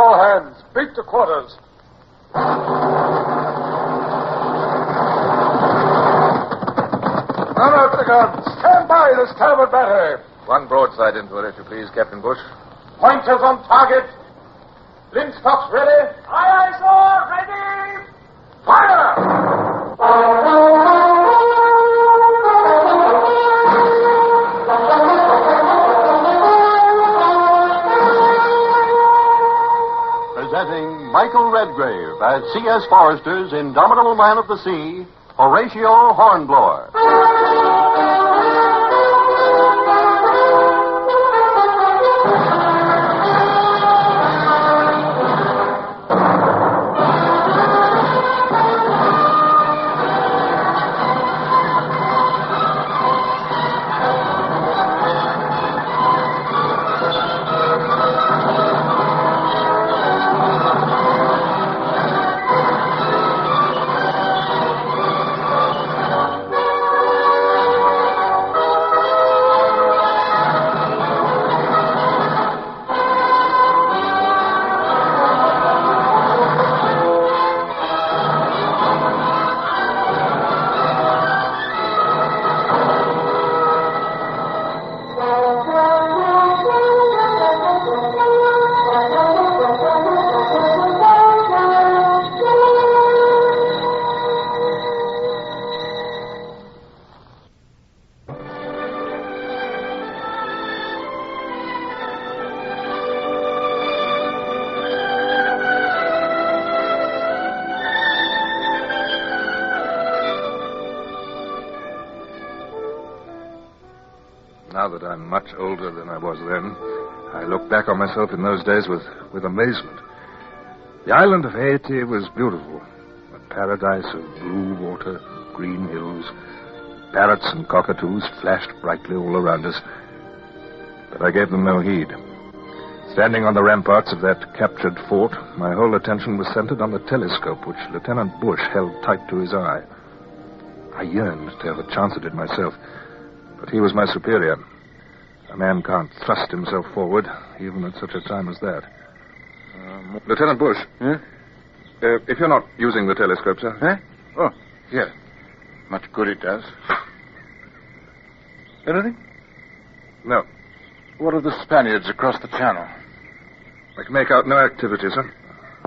All hands, beat to quarters. Run out the guns. Stand by the starboard battery. One broadside into it, if you please, Captain Bush. Pointers on target. Linstocks ready. Aye, aye, sir. Ready. Fire! Presenting Michael Redgrave as C.S. Forrester's indomitable man of the sea, Horatio Hornblower. Now that I'm much older than I was then, I look back on myself in those days with amazement. The island of Haiti was beautiful. A paradise of blue water, green hills. Parrots and cockatoos flashed brightly all around us. But I gave them no heed. Standing on the ramparts of that captured fort, my whole attention was centered on the telescope which Lieutenant Bush held tight to his eye. I yearned to have a chance at it myself, but he was my superior. A man can't thrust himself forward, even at such a time as that. Lieutenant Bush. If you're not using the telescope, sir. Oh, yes. Much good it does. Anything? No. What of the Spaniards across the channel? I can make out no activity, sir.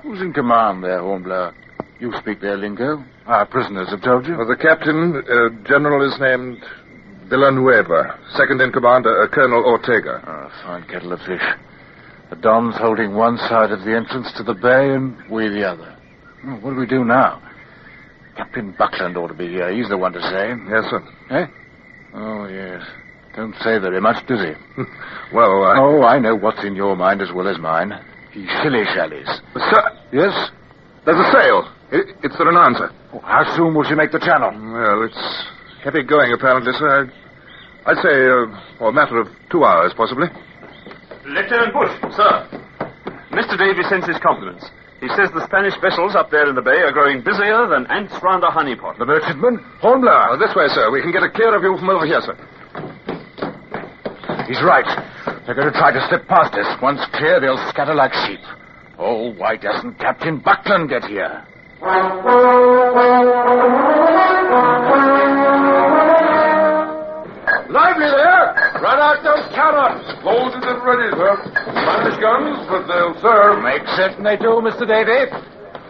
Who's in command there, Hornblower? You speak their lingo. Our prisoners have told you. Well, the captain, general, is named Villanueva. Second in command, Colonel Ortega. A fine kettle of fish. The Dons holding one side of the entrance to the bay and we the other. Well, what do we do now? Captain Buckland ought to be here. He's the one to say. Yes, sir. Eh? Oh, yes. Don't say very much, does he? Well, Oh, I know what's in your mind as well as mine. He shilly-shallies. Sir? Yes? There's a sail. It's the Renanza. Oh, how soon will she make the channel? Well, it's heavy going, apparently, sir. I'd say a matter of 2 hours, possibly. Lieutenant Bush, sir. Mr. Davy sends his compliments. He says the Spanish vessels up there in the bay are growing busier than ants round a honeypot. The merchantman? Hornblower. Oh, this way, sir. We can get a clear view from over here, sir. He's right. They're going to try to slip past us. Once clear, they'll scatter like sheep. Oh, why doesn't Captain Buckland get here? Lively there! Run out those cannons! Loaded and ready, sir. Spanish guns, but they'll serve. Make certain they do, Mr. Davy.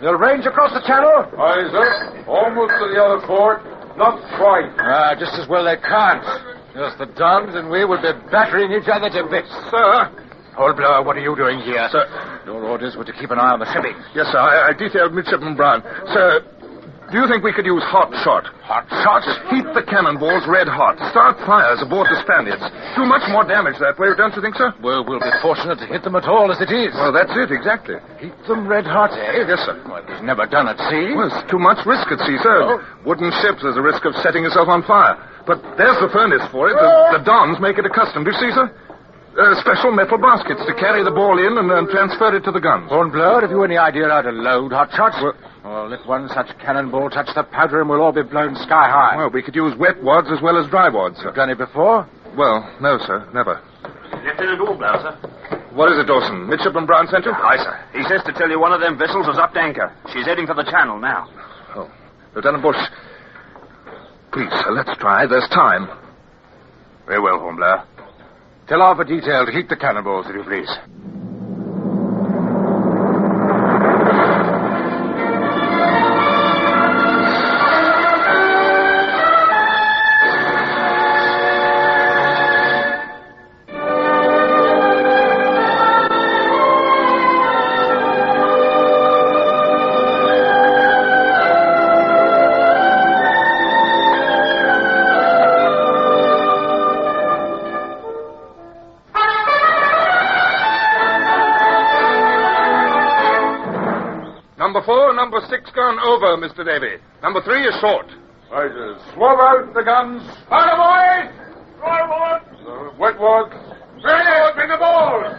They'll range across the channel. Aye, sir. Almost to the other port. Not quite. Just as well they can't. Just the Dons and we will be battering each other to bits. Sir? Hornblower, what are you doing here? Sir. Your orders were to keep an eye on the shipping. Yes, sir. I detailed Midshipman Brown. Sir, do you think we could use hot shot? Hot shots? Heat the cannonballs red hot. Start fires aboard the Spaniards. Do much more damage that way, don't you think, sir? Well, we'll be fortunate to hit them at all as it is. Well, that's it, exactly. Heat them red hot, eh? Yes, sir. Well, it was never done at sea. Well, it's too much risk at sea, sir. Oh. Wooden ships, there's a risk of setting yourself on fire. But there's the furnace for it. The Dons make it accustomed. Do you see, sir? Special metal baskets to carry the ball in and transfer it to the guns. Hornblower, have you any idea how to load hot shots? Well, let one such cannonball touch the powder and we'll all be blown sky high. Well, we could use wet wads as well as dry wads, sir. You've done it before? Well, no, sir, never. Lieutenant Hornblower, sir. What is it, Dawson? Midshipman Brown sent you? Aye, sir. He says to tell you one of them vessels is up to anchor. She's heading for the channel now. Oh. Lieutenant Bush. Please, sir, let's try. There's time. Very well, Hornblower. Tell off a detail to keep the cannonballs, if you please. Number 4, number 6 gun over, Mr. Davy. Number 3 is short. Right, swab out the guns. Fire, boys! Fire, boys! Wet ones. Ready, bring the balls!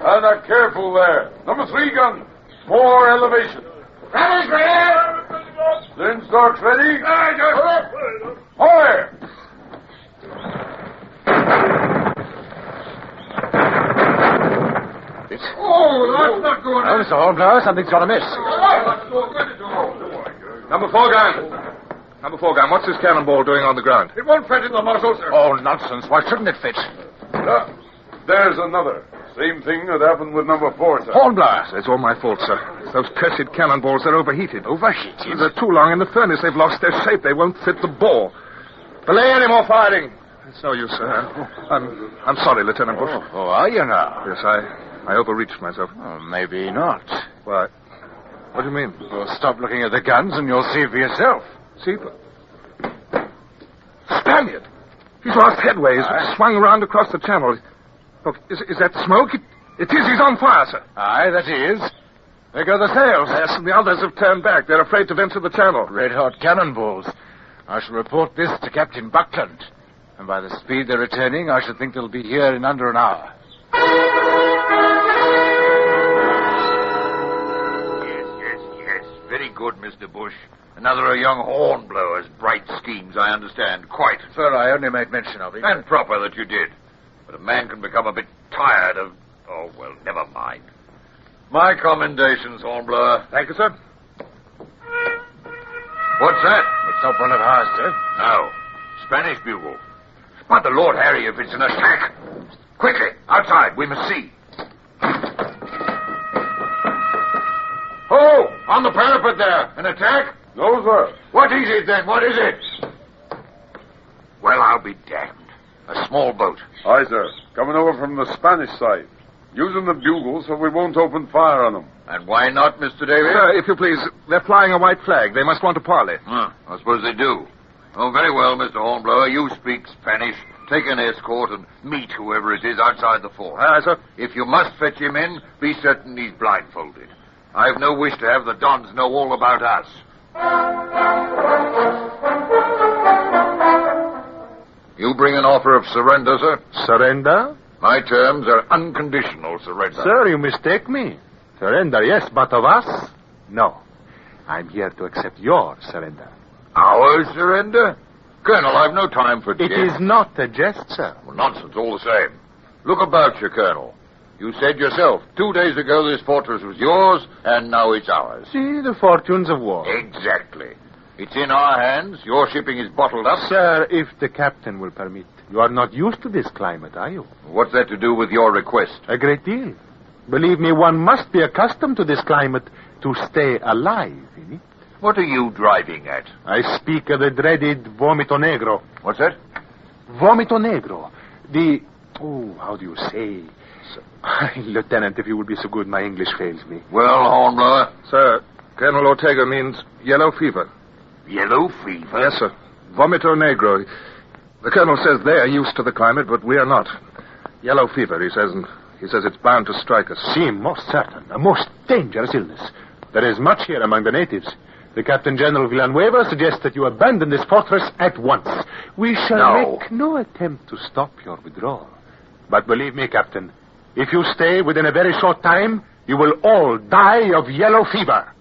And careful there. Number 3 gun. More elevation. Ready, Graham! Linstock's ready. Fire! Fire! Oh, that's not good. Oh, Mr. Hornblower, something's gone amiss. Number 4 gun. Number 4 gun, what's this cannonball doing on the ground? It won't fit in the muzzle, sir. Oh, nonsense. Why shouldn't it fit? There's another. Same thing that happened with number 4, sir. Hornblower. It's all my fault, sir. Those cursed cannonballs are overheated. Overheated? They're too long in the furnace. They've lost their shape. They won't fit the bore. Delay any more firing. It's no use, sir. I'm sorry, Lieutenant Bush. Oh, are you now? Yes, I overreached myself. Oh, maybe not. Why? What do you mean? Well, stop looking at the guns and you'll see for yourself. See? Spaniard! He's lost headway. He's swung around across the channel. Look, is that smoke? It is. He's on fire, sir. Aye, that is. There go the sails. Yes, and the others have turned back. They're afraid to venture the channel. Red-hot cannonballs. I shall report this to Captain Buckland. And by the speed they're returning, I should think they'll be here in under an hour. Yes. Very good, Mr. Bush. Another of young Hornblower's bright schemes, I understand. Quite. Sir, I only made mention of it. And proper that you did. But a man can become a bit tired of... Oh, well, never mind. My commendations, Hornblower. Thank you, sir. What's that? It's not one of ours, sir. No. Spanish bugle. But the Lord Harry, if it's an attack. Quickly, outside. We must see. Oh, on the parapet there. An attack? No, sir. What is it, then? What is it? Well, I'll be damned. A small boat. Aye, sir. Coming over from the Spanish side. Using the bugle so we won't open fire on them. And why not, Mr. Davis? Sir, if you please, they're flying a white flag. They must want to parley. I suppose they do. Oh, very well, Mr. Hornblower. You speak Spanish. Take an escort and meet whoever it is outside the fort. Aye, sir. If you must fetch him in, be certain he's blindfolded. I've no wish to have the Dons know all about us. You bring an offer of surrender, sir? Surrender? My terms are unconditional surrender. Sir, you mistake me. Surrender, yes, but of us? No. I'm here to accept your surrender. Our surrender? Colonel, I've no time for It jest. is not a jest, sir. Well, nonsense, all the same. Look about you, Colonel. You said yourself, 2 days ago this fortress was yours, and now it's ours. See the fortunes of war. Exactly. It's in our hands. Your shipping is bottled up. Sir, if the captain will permit. You are not used to this climate, are you? What's that to do with your request? A great deal. Believe me, one must be accustomed to this climate to stay alive in it. What are you driving at? I speak of the dreaded vomito negro. What's that? Vomito negro. The... Oh, how do you say? Lieutenant, if you would be so good, my English fails me. Well, Hornblower? Sir, Colonel Ortega means yellow fever. Yellow fever? Yes, sir. Vomito negro. The colonel says they're used to the climate, but we are not. Yellow fever, he says, and he says it's bound to strike us. See, most certain. A most dangerous illness. There is much here among the natives. The Captain General Villanueva suggests that you abandon this fortress at once. We shall make no attempt to stop your withdrawal. But believe me, Captain, if you stay within a very short time, you will all die of yellow fever.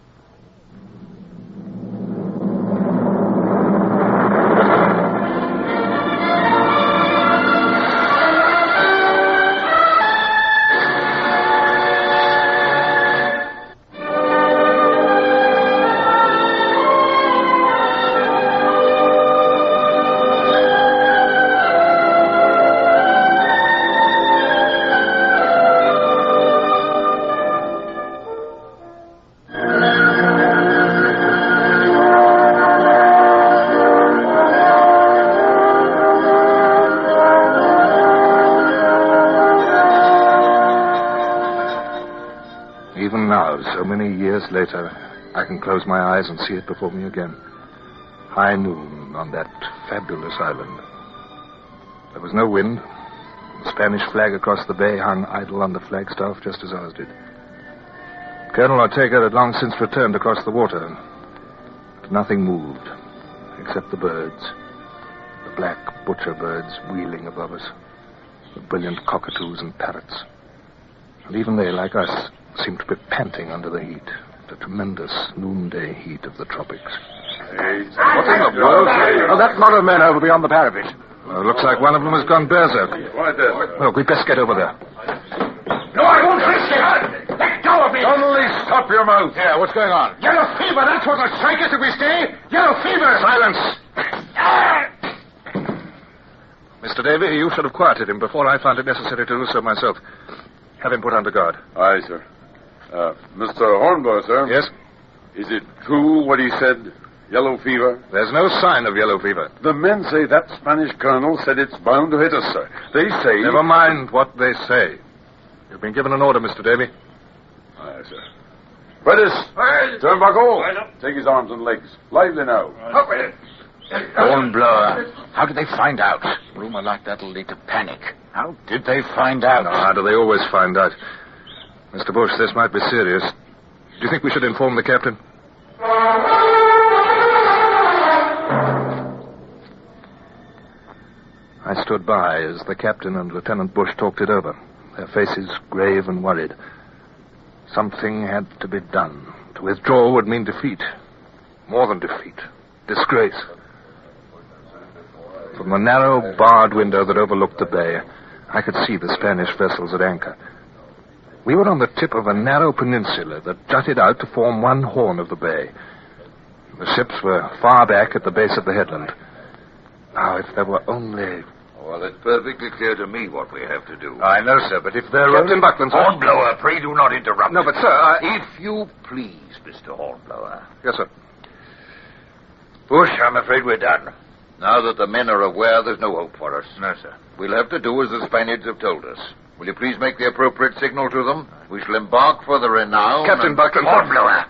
So many years later, I can close my eyes and see it before me again. High noon on that fabulous island. There was no wind. The Spanish flag across the bay hung idle on the flagstaff just as ours did. Colonel Ortega had long since returned across the water. But nothing moved, except the birds. The black butcher birds wheeling above us. The brilliant cockatoos and parrots. And even they, like us, seemed to be panting under the heat. The tremendous noonday heat of the tropics. Hey, what in the world? Oh, that lot of men over beyond the parapet. Well, it looks like one of them has gone berserk. Right there. Look, we'd best get over there. No, I won't risk it. Let go of me. Suddenly stop your mouth. Yeah, what's going on? Yellow fever, that's what will strike us if we stay. Yellow fever. Silence! Mr. Davy, you should have quieted him before I found it necessary to do so myself. Have him put under guard. Aye, sir. Mr. Hornblower, sir. Yes? Is it true what he said? Yellow fever? There's no sign of yellow fever. The men say that Spanish colonel said it's bound to hit us, sir. They say... Never mind what they say. You've been given an order, Mr. Davy. Aye, sir. Prentice, turn back all. Take his arms and legs. Lively now. Up with it. Hornblower. How did they find out? Rumor like that'll lead to panic. How did they find out? No, how do they always find out? Mr. Bush, this might be serious. Do you think we should inform the captain? I stood by as the captain and Lieutenant Bush talked it over, their faces grave and worried. Something had to be done. To withdraw would mean defeat. More than defeat. Disgrace. From the narrow, barred window that overlooked the bay, I could see the Spanish vessels at anchor. We were on the tip of a narrow peninsula that jutted out to form one horn of the bay. The ships were far back at the base of the headland. Now, if there were only... Well, it's perfectly clear to me what we have to do. I know, sir, but if there are... Captain Buckland, sir. Hornblower, pray do not interrupt. No, but, sir, If you please, Mr. Hornblower. Yes, sir. Bush, I'm afraid we're done. Now that the men are aware, there's no hope for us. No, sir. We'll have to do as the Spaniards have told us. Will you please make the appropriate signal to them? We shall embark for the Renown... Captain Buckland... Hornblower!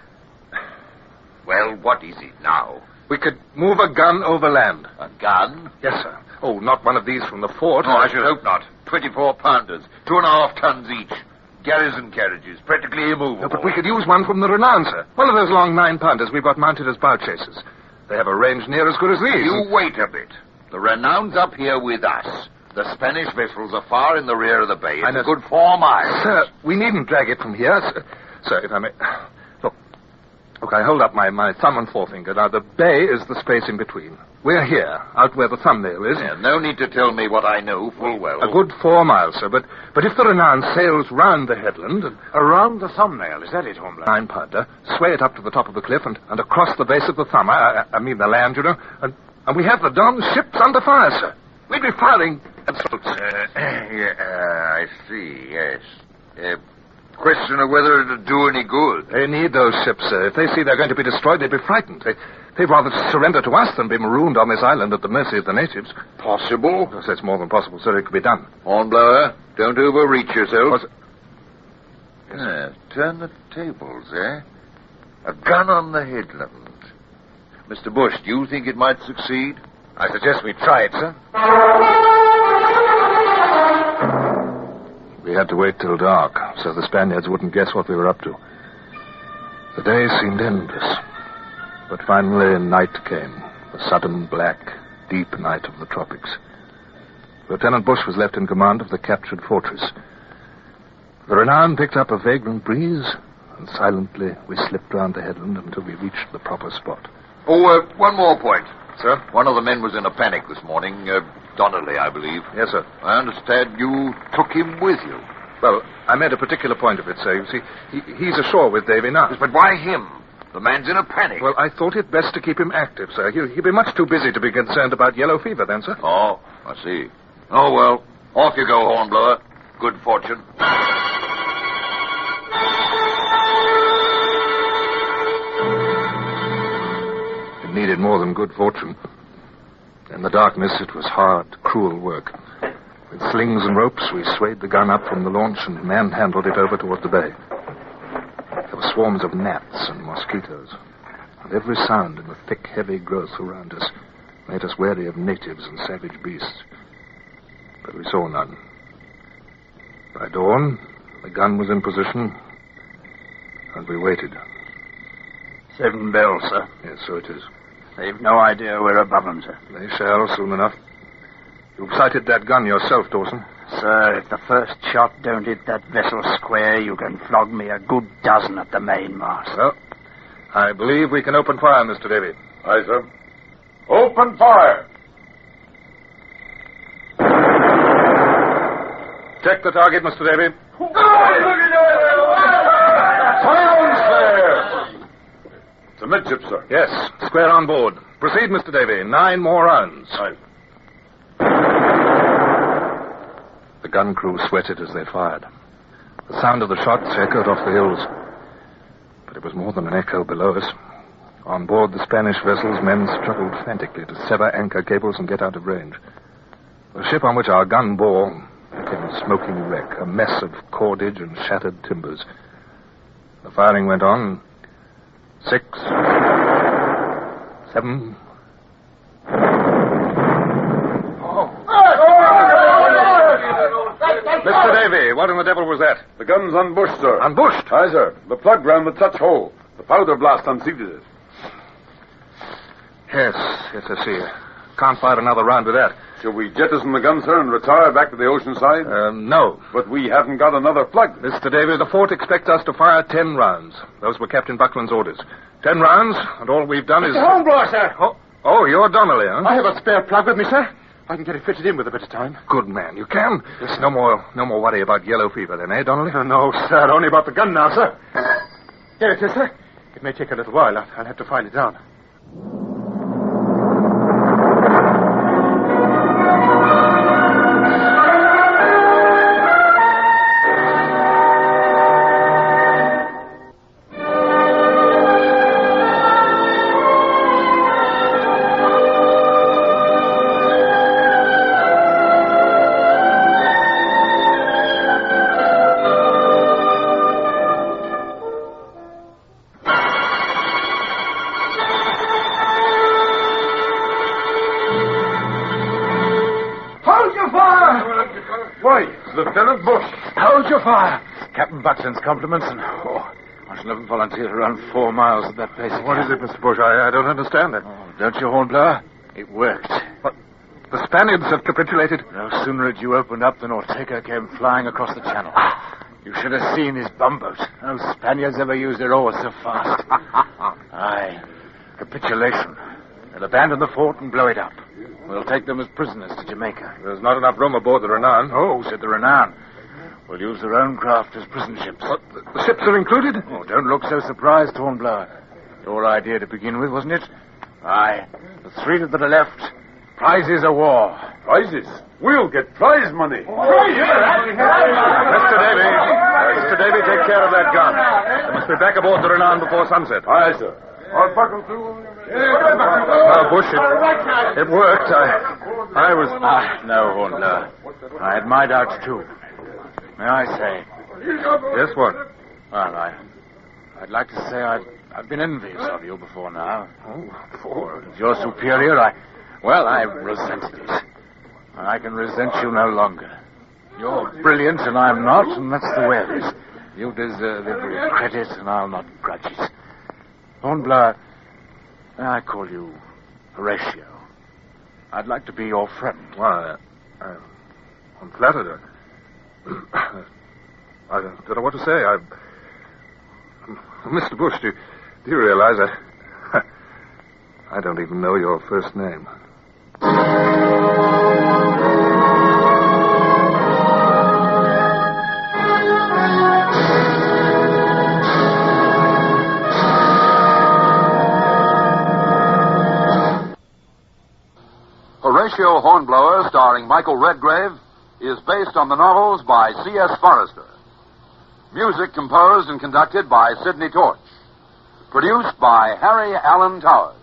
Well, what is it now? We could move a gun overland. A gun? Yes, sir. Oh, not one of these from the fort. No, I should hope not. 24-pounders, 2.5 tons each. Garrison carriages, practically immovable. No, but we could use one from the Renown, sir. One of those long 9-pounders we've got mounted as bow chasers. They have a range near as good as these. You wait a bit. The Renown's up here with us. The Spanish vessels are far in the rear of the bay. It's a good 4 miles. Sir, we needn't drag it from here. Sir, if I may... Look, I hold up my thumb and forefinger. Now, the bay is the space in between. We're here, out where the thumbnail is. Yeah, no need to tell me what I know full well. A good 4 miles, sir. But if the Renown sails round the headland... Around the thumbnail, is that it, Hornblower? 9-pounder, sway it up to the top of the cliff and across the base of the thumb. I mean the land, you know. And we have the Don's ships under fire, sir. We'd be firing at salutes. I see, yes. Question of whether it'll do any good. They need those ships, sir. If they see they're going to be destroyed, they'd be frightened. They'd rather surrender to us than be marooned on this island at the mercy of the natives. Possible? Yes, that's more than possible, sir. It could be done. Hornblower, don't overreach yourself. What's... Turn the tables, eh? A gun on the headland. Mr. Bush, do you think it might succeed? I suggest we try it, sir. We had to wait till dark, so the Spaniards wouldn't guess what we were up to. The day seemed endless. But finally, night came. The sudden, black, deep night of the tropics. Lieutenant Bush was left in command of the captured fortress. The Renown picked up a vagrant breeze, and silently we slipped round the headland until we reached the proper spot. Oh, one more point. Sir? One of the men was in a panic this morning. Donnelly, I believe. Yes, sir. I understand you took him with you. Well, I made a particular point of it, sir. You see, he's ashore with Davy now. But why him? The man's in a panic. Well, I thought it best to keep him active, sir. He'll be much too busy to be concerned about yellow fever then, sir. Oh, I see. Oh, well, off you go, Hornblower. Good fortune. It needed more than good fortune. In the darkness, it was hard, cruel work. With slings and ropes, we swayed the gun up from the launch and manhandled it over toward the bay. There were swarms of gnats and mosquitoes, and every sound in the thick, heavy growth around us made us wary of natives and savage beasts. But we saw none. By dawn, the gun was in position, and we waited. 7 bells, sir. Yes, so it is. They've no idea we're above them, sir. They shall soon enough. You've sighted that gun yourself, Dawson. Sir, if the first shot don't hit that vessel square, you can flog me a good dozen at the mainmast. Well, I believe we can open fire, Mr. Davy. Aye, sir. Open fire! Check the target, Mr. Davy. Silence there! It's a midship, sir. Yes, square on board. Proceed, Mr. Davy. 9 more rounds. Aye. The gun crew sweated as they fired. The sound of the shots echoed off the hills. But it was more than an echo below us. On board the Spanish vessels, men struggled frantically to sever anchor cables and get out of range. The ship on which our gun bore became a smoking wreck, a mess of cordage and shattered timbers. The firing went on. 6, 7... Mr. Davy, what in the devil was that? The gun's unbushed, sir. Unbushed? Aye, sir. The plug round the touch hole. The powder blast unseated it. Yes, I see. Can't fire another round with that. Shall we jettison the gun, sir, and retire back to the ocean side? No. But we haven't got another plug. Mr. Davy, the fort expects us to fire 10 rounds. Those were Captain Buckland's orders. 10 rounds, and all we've done is... Mr. Hornblower, sir. Oh, you're Donnelly, huh? I have a spare plug with me, sir. I can get it fitted in with a bit of time. Good man, you can? Yes. No more worry about yellow fever then, eh, Donnelly? No, sir, only about the gun now, sir. Here it is, sir. It may take a little while. I'll have to find it down. Lieutenant Bush. Hold your fire. Captain Buckland's compliments, and I shall never volunteer to run 4 miles at that pace. What is it, Mr. Bush? I don't understand it. Oh, don't you, Hornblower? It worked. What? The Spaniards have capitulated? No sooner had you opened up than Ortega came flying across the channel. You should have seen his bumboat. No Spaniards ever used their oars so fast. Aye. Capitulation. They'll abandon the fort and blow it up. We'll take them as prisoners to Jamaica. There's not enough room aboard the Renan. Oh, said the Renan. We'll use their own craft as prison ships. What? The ships are included? Oh, don't look so surprised, Hornblower. Your idea to begin with, wasn't it? Aye. The 3 that are left. Prizes of war. Prizes? We'll get prize money. Mr. Davy, take care of that gun. They must be back aboard the Renan before sunset. Aye, sir. I'll buckle through. Bush, it worked. I was... No, Hornblower. I had my doubts, too. May I say? Yes, what? Well, I'd like to say I've been envious of you before now. Oh, before? As your superior, I resented it. I can resent you no longer. You're brilliant and I'm not, and that's the way it is. You deserve every credit and I'll not grudge it. Hornblower, I call you Horatio. I'd like to be your friend. Why, I'm flattered. I don't know what to say. Mr. Bush, do you realize I don't even know your first name. Horatio Hornblower, starring Michael Redgrave, is based on the novels by C.S. Forrester. Music composed and conducted by Sidney Torch. Produced by Harry Allen Towers.